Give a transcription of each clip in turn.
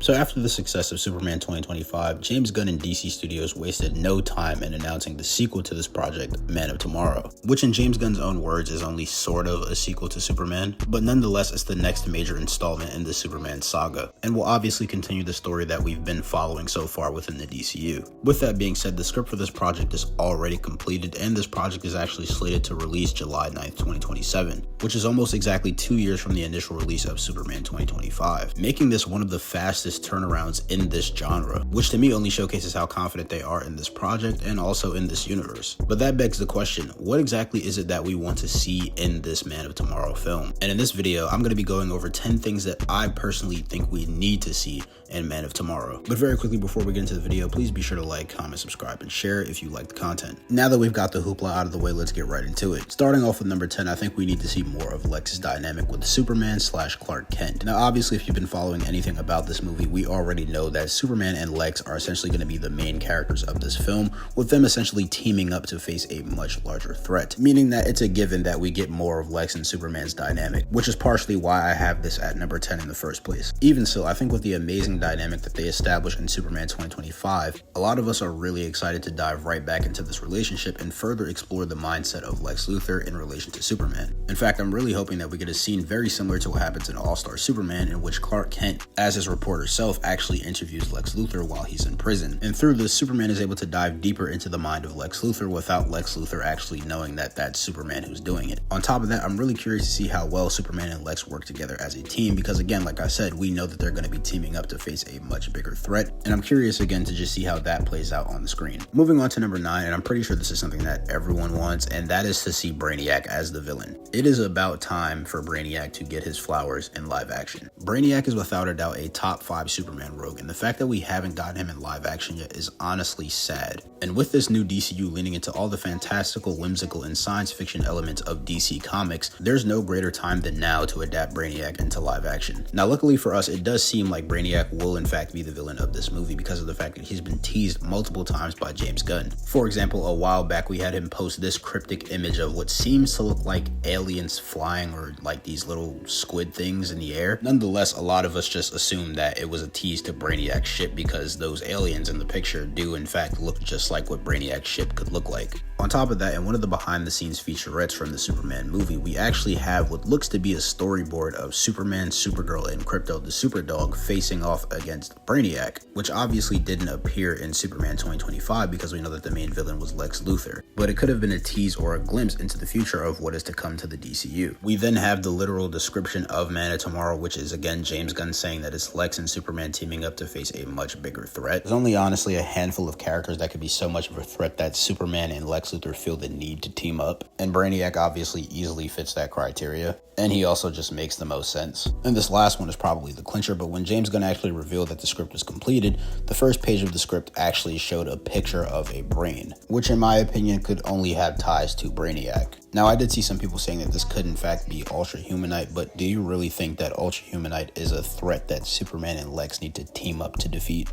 So after the success of Superman 2025, James Gunn and DC Studios wasted no time in announcing the sequel to this project, Man of Tomorrow, which in James Gunn's own words is only sort of a sequel to Superman, but nonetheless it's the next major installment in the Superman saga, and will obviously continue the story that we've been following so far within the DCU. With that being said, the script for this project is already completed, and this project is actually slated to release July 9th, 2027, which is almost exactly 2 years from the initial release of Superman 2025, making this one of the fastest turnarounds in this genre, which to me only showcases how confident they are in this project and also in this universe. But that begs the question, what exactly is it that we want to see in this Man of Tomorrow film? And in this video, I'm going to be going over 10 things that I personally think we need to see in Man of Tomorrow. But very quickly before we get into the video, please be sure to like, comment, subscribe, and share if you like the content. Now that we've got the hoopla out of the way, let's get right into it. Starting off with number 10, I think we need to see more of Lex's dynamic with Superman / Clark Kent. Now obviously if you've been following anything about this movie, we already know that Superman and Lex are essentially going to be the main characters of this film, with them essentially teaming up to face a much larger threat, meaning that it's a given that we get more of Lex and Superman's dynamic, which is partially why I have this at number 10 in the first place. Even so, I think with the amazing dynamic that they established in Superman 2025, a lot of us are really excited to dive right back into this relationship and further explore the mindset of Lex Luthor in relation to Superman. In fact, I'm really hoping that we get a scene very similar to what happens in All-Star Superman, in which Clark Kent, as his reporter self, actually interviews Lex Luthor while he's in prison. And through this, Superman is able to dive deeper into the mind of Lex Luthor without Lex Luthor actually knowing that that's Superman who's doing it. On top of that, I'm really curious to see how well Superman and Lex work together as a team, because again, like I said, we know that they're going to be teaming up to face a much bigger threat, and I'm curious again to just see how that plays out on the screen. Moving on to number 9, and I'm pretty sure this is something that everyone wants, and that is to see Brainiac as the villain. It is about time for Brainiac to get his flowers in live action. Brainiac is without a doubt a top 5 Superman rogue, and the fact that we haven't gotten him in live action yet is honestly sad. And with this new DCU leaning into all the fantastical, whimsical, and science fiction elements of DC Comics, there's no greater time than now to adapt Brainiac into live action. Now luckily for us, it does seem like Brainiac will in fact be the villain of this movie because of the fact that he's been teased multiple times by James Gunn. For example, a while back we had him post this cryptic image of what seems to look like aliens flying, or like these little squid things in the air. Nonetheless, a lot of us just assumed that it was a tease to Brainiac's ship because those aliens in the picture do in fact look just like what Brainiac's ship could look like. On top of that, in one of the behind the scenes featurettes from the Superman movie, we actually have what looks to be a storyboard of Superman, Supergirl, and Krypto the Superdog facing off against Brainiac, which obviously didn't appear in Superman 2025 because we know that the main villain was Lex Luthor, but it could have been a tease or a glimpse into the future of what is to come to the DCU. We then have the literal description of Man of Tomorrow, which is again James Gunn saying that it's Lex and Superman teaming up to face a much bigger threat. There's only honestly a handful of characters that could be so much of a threat that Superman and Lex Luthor feel the need to team up, and Brainiac obviously easily fits that criteria, and he also just makes the most sense. And this last one is probably the clincher, but when James Gunn actually revealed that the script was completed, the first page of the script actually showed a picture of a brain, which in my opinion could only have ties to Brainiac. Now I did see some people saying that this could in fact be Ultra Humanite, but do you really think that Ultra Humanite is a threat that Superman and Lex need to team up to defeat?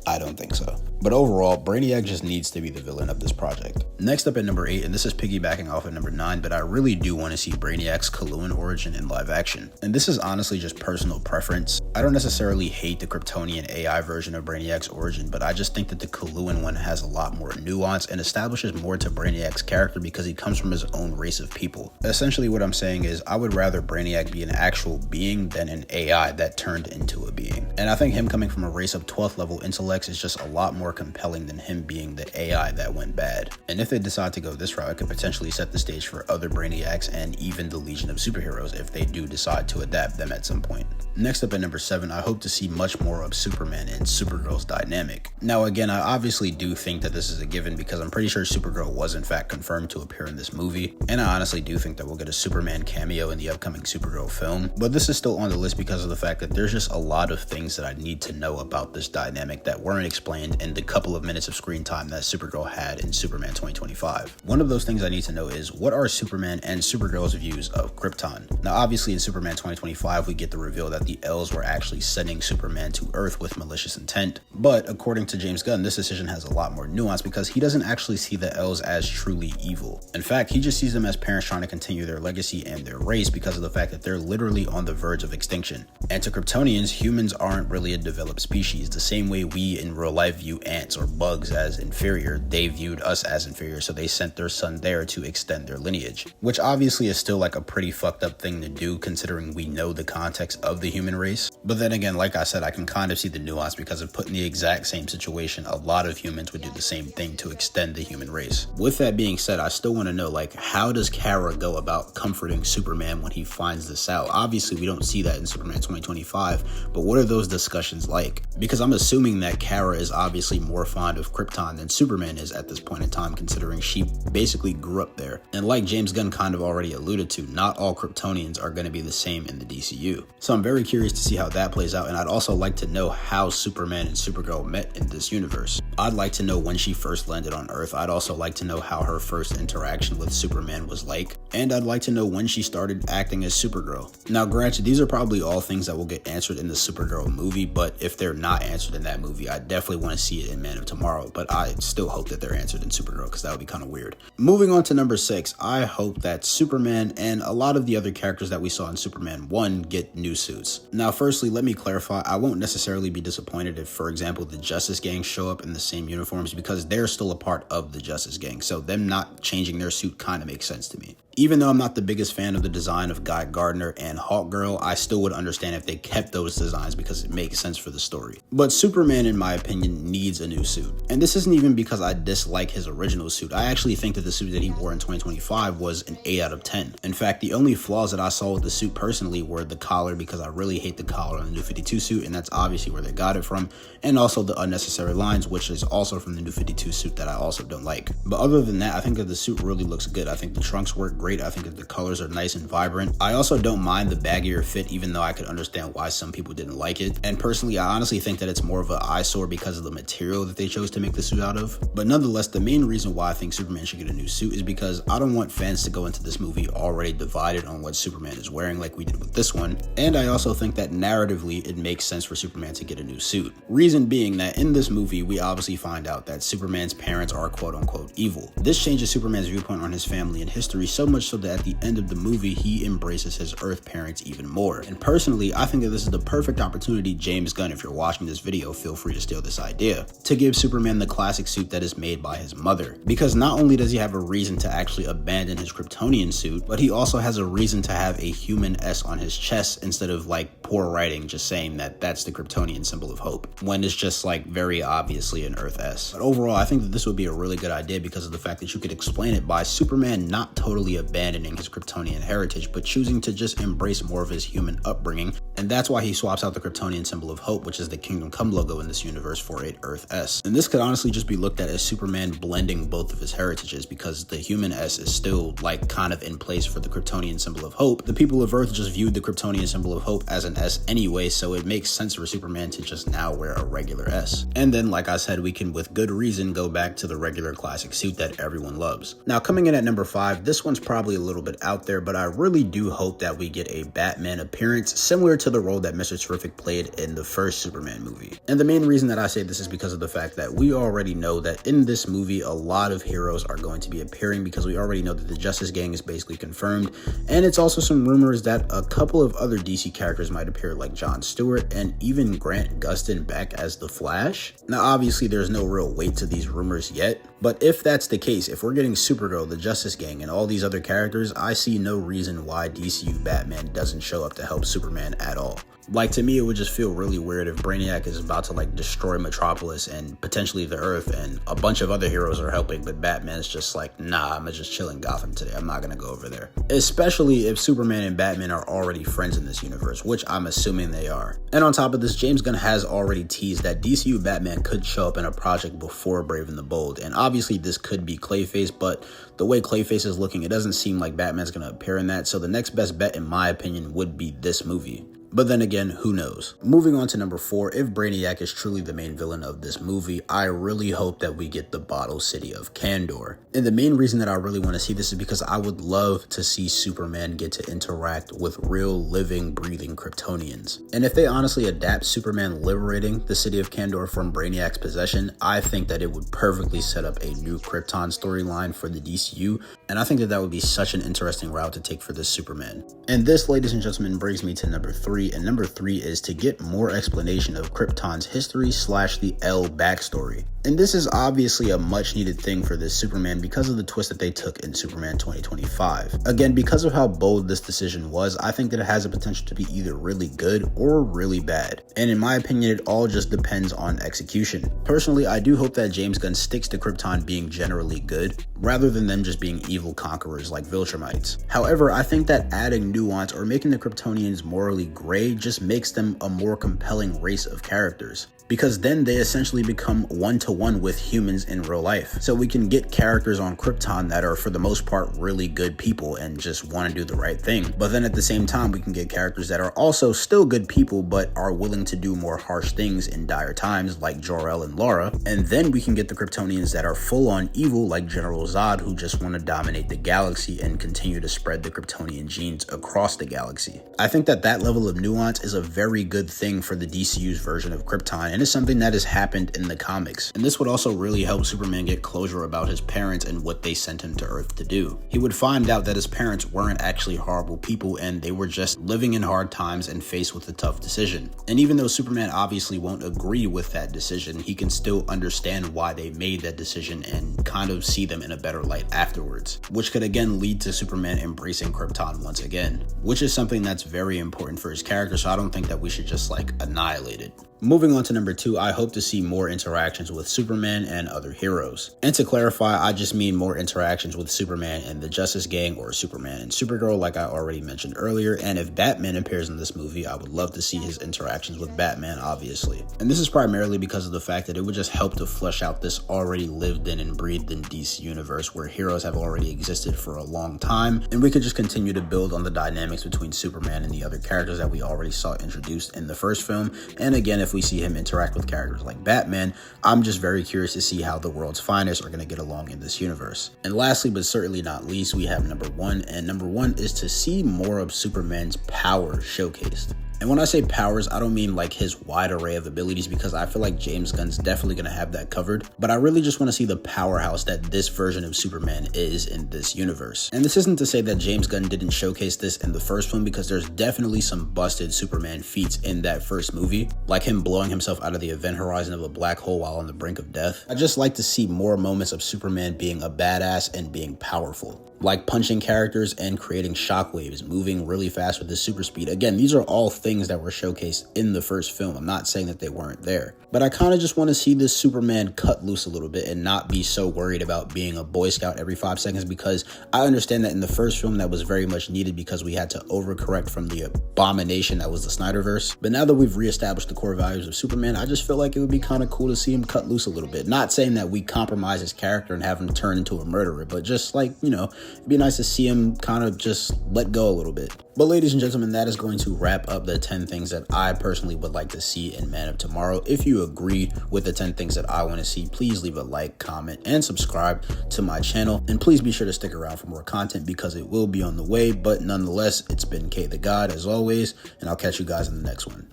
I don't think so. But overall, Brainiac just needs to be the villain of this project. Next up at number 8, and this is piggybacking off at number 9, but I really do want to see Brainiac's Cthulhuan origin in live action. And this is honestly just personal preference. I don't necessarily hate the Kryptonian AI version of Brainiac's origin, but I just think that the Cthulhuan one has a lot more nuance and establishes more to Brainiac's character because he comes from his own race of people. Essentially what I'm saying is I would rather Brainiac be an actual being than an AI that turned into a being. And I think him coming from a race of 12th level intellect is just a lot more compelling than him being the AI that went bad. And if they decide to go this route, it could potentially set the stage for other Brainiacs and even the Legion of Superheroes if they do decide to adapt them at some point. Next up at number 7, I hope to see much more of Superman and Supergirl's dynamic. Now again, I obviously do think that this is a given because I'm pretty sure Supergirl was in fact confirmed to appear in this movie, and I honestly do think that we'll get a Superman cameo in the upcoming Supergirl film, but this is still on the list because of the fact that there's just a lot of things that I need to know about this dynamic that weren't explained in the couple of minutes of screen time that Supergirl had in Superman 2025. One of those things I need to know is, what are Superman and Supergirl's views of Krypton? Now obviously in Superman 2025 we get the reveal that the Elves were actually sending Superman to Earth with malicious intent. But according to James Gunn, this decision has a lot more nuance because he doesn't actually see the Elves as truly evil. In fact, he just sees them as parents trying to continue their legacy and their race because of the fact that they're literally on the verge of extinction. And to Kryptonians, humans aren't really a developed species. The same way we in real life view ants or bugs as inferior, they viewed us as inferior, so they sent their son there to extend their lineage. Which obviously is still like a pretty fucked up thing to do considering we know the context of the human race. But then again, like I said, I can kind of see the nuance because if put in the exact same situation, a lot of humans would do the same thing to extend the human race. With that being said, I still want to know, like, how does Kara go about comforting Superman when he finds this out? Obviously, we don't see that in Superman 2025, but what are those discussions like? Because I'm assuming that Kara is obviously more fond of Krypton than Superman is at this point in time, considering she basically grew up there. And like James Gunn kind of already alluded to, not all Kryptonians are going to be the same in the DCU. So I'm very curious to see how that plays out, and I'd also like to know how Superman and Supergirl met in this universe. I'd like to know when she first landed on Earth. I'd also like to know how her first interaction with Superman was like, and I'd like to know when she started acting as Supergirl. Now granted, these are probably all things that will get answered in the Supergirl movie, but if they're not answered in that movie, I definitely want to see it in Man of Tomorrow, but I still hope that they're answered in Supergirl because that would be kind of weird. Moving on to number 6, I hope that Superman and a lot of the other characters that we saw in Superman 1 get new suits. Now firstly, let me clarify, I won't necessarily be disappointed if, for example, the Justice Gang show up in the same uniforms because they're still a part of the Justice Gang, so them not changing their suit kind of makes sense to me. Even though I'm not the biggest fan of the design of Guy Gardner and Hawkgirl, I still would understand if they kept those designs because it makes sense for the story. But Superman, in my opinion, needs a new suit. And this isn't even because I dislike his original suit. I actually think that the suit that he wore in 2025 was an 8 out of 10. In fact, the only flaws that I saw with the suit personally were the collar, because I really hate the collar on the New 52 suit, and that's obviously where they got it from, and also the unnecessary lines, which is also from the New 52 suit that I also don't like. But other than that, I think that the suit really looks good. I think the trunks work great. I think that the colors are nice and vibrant. I also don't mind the baggier fit, even though I could understand why some people didn't like it. And personally, I honestly think that it's more of an eyesore because of the material that they chose to make the suit out of. But nonetheless, the main reason why I think Superman should get a new suit is because I don't want fans to go into this movie already divided on what Superman is wearing like we did with this one. And I also think that narratively, it makes sense for Superman to get a new suit. Reason being that in this movie, we obviously find out that Superman's parents are quote unquote evil. This changes Superman's viewpoint on his family and history so much so that at the end of the movie, he embraces his Earth parents even more. And personally, I think that this is the perfect opportunity, James Gunn, if you're watching this video, feel free to steal this idea, to give Superman the classic suit that is made by his mother. Because not only does he have a reason to actually abandon his Kryptonian suit, but he also has a reason to have a human S on his chest instead of like poor writing just saying that that's the Kryptonian symbol of hope, when it's just like very obviously an Earth S. But overall, I think that this would be a really good idea because of the fact that you could explain it by Superman not totally abandoning his Kryptonian heritage, but choosing to just embrace more of his human upbringing, and that's why he swaps out the Kryptonian symbol of hope, which is the Kingdom Come logo in this universe, for a Earth S. And this could honestly just be looked at as Superman blending both of his heritages, because the human S is still like kind of in place for the Kryptonian symbol of hope. The people of Earth just viewed the Kryptonian symbol of hope as an S anyway, so it makes sense for Superman to just now wear a regular S. And then, like I said, we can with good reason go back to the regular classic suit that everyone loves. Now coming in at number 5, this one's probably a little bit out there, but I really do hope that we get a Batman appearance similar to the role that Mr. Terrific played in the first Superman movie. And the main reason that I say this is because of the fact that we already know that in this movie a lot of heroes are going to be appearing, because we already know that the Justice Gang is basically confirmed, and it's also some rumors that a couple of other DC characters might appear, like Jon Stewart and even Grant Gustin back as the Flash. Now obviously there's no real weight to these rumors yet, but if that's the case, if we're getting Supergirl, the Justice Gang, and all these other characters, I see no reason why DCU Batman doesn't show up to help Superman at all. Like, to me, it would just feel really weird if Brainiac is about to like destroy Metropolis and potentially the Earth, and a bunch of other heroes are helping, but Batman's just like, nah, I'm just chilling Gotham today, I'm not gonna go over there. Especially if Superman and Batman are already friends in this universe, which I'm assuming they are. And on top of this, James Gunn has already teased that DCU Batman could show up in a project before Brave and the Bold, and obviously this could be Clayface, but the way Clayface is looking, it doesn't seem like Batman's gonna appear in that, so the next best bet in my opinion would be this movie. But then again, who knows? Moving on to number 4, if Brainiac is truly the main villain of this movie, I really hope that we get the bottle city of Kandor. And the main reason that I really want to see this is because I would love to see Superman get to interact with real living, breathing Kryptonians. And if they honestly adapt Superman liberating the city of Kandor from Brainiac's possession, I think that it would perfectly set up a new Krypton storyline for the DCU, and I think that that would be such an interesting route to take for this Superman. And this, ladies and gentlemen, brings me to number 3, and number 3 is to get more explanation of Krypton's history / the L backstory. And this is obviously a much needed thing for this Superman because of the twist that they took in Superman 2025. Again, because of how bold this decision was, I think that it has the potential to be either really good or really bad. And in my opinion, it all just depends on execution. Personally, I do hope that James Gunn sticks to Krypton being generally good, rather than them just being evil conquerors like Viltrumites. However, I think that adding nuance or making the Kryptonians morally gray just makes them a more compelling race of characters, because then they essentially become one-to-one with humans in real life. So we can get characters on Krypton that are for the most part really good people and just want to do the right thing. But then at the same time, we can get characters that are also still good people but are willing to do more harsh things in dire times like Jor-El and Lara. And then we can get the Kryptonians that are full-on evil like General Zod, who just want to dominate the galaxy and continue to spread the Kryptonian genes across the galaxy. I think that that level of nuance is a very good thing for the DCU's version of Krypton, and it's something that has happened in the comics. And this would also really help Superman get closure about his parents and what they sent him to Earth to do. He would find out that his parents weren't actually horrible people and they were just living in hard times and faced with a tough decision. And even though Superman obviously won't agree with that decision, he can still understand why they made that decision and kind of see them in a better light afterwards, which could again lead to Superman embracing Krypton once again, which is something that's very important for his character, so I don't think that we should just like annihilate it. Moving on to number 2, I hope to see more interactions with Superman and other heroes. And to clarify, I just mean more interactions with Superman and the Justice Gang, or Superman and Supergirl like I already mentioned earlier. And if Batman appears in this movie, I would love to see his interactions with Batman, obviously. And this is primarily because of the fact that it would just help to flesh out this already lived in and breathed in DC universe where heroes have already existed for a long time, and we could just continue to build on the dynamics between Superman and the other characters that we already saw introduced in the first film. And again, if we see him interact with characters like Batman, I'm just very curious to see how the world's finest are going to get along in this universe. And lastly, but certainly not least, we have number 1, and number 1 is to see more of Superman's power showcased. And when I say powers, I don't mean like his wide array of abilities, because I feel like James Gunn's definitely going to have that covered. But I really just want to see the powerhouse that this version of Superman is in this universe. And this isn't to say that James Gunn didn't showcase this in the first film, because there's definitely some busted Superman feats in that first movie, like him blowing himself out of the event horizon of a black hole while on the brink of death. I just like to see more moments of Superman being a badass and being powerful, like punching characters and creating shockwaves, moving really fast with his super speed. Again, these are all things that were showcased in the first film. I'm not saying that they weren't there, but I kind of just want to see this Superman cut loose a little bit and not be so worried about being a Boy Scout every 5 seconds, because I understand that in the first film that was very much needed because we had to overcorrect from the abomination that was the Snyderverse. But now that we've reestablished the core values of Superman, I just feel like it would be kind of cool to see him cut loose a little bit. Not saying that we compromise his character and have him turn into a murderer, but just like, you know, it'd be nice to see him kind of just let go a little bit. But ladies and gentlemen, that is going to wrap up the 10 things that I personally would like to see in Man of Tomorrow. If you agree with the 10 things that I want to see, please leave a like, comment, and subscribe to my channel. And please be sure to stick around for more content because it will be on the way. But nonetheless, it's been K the God as always, and I'll catch you guys in the next one.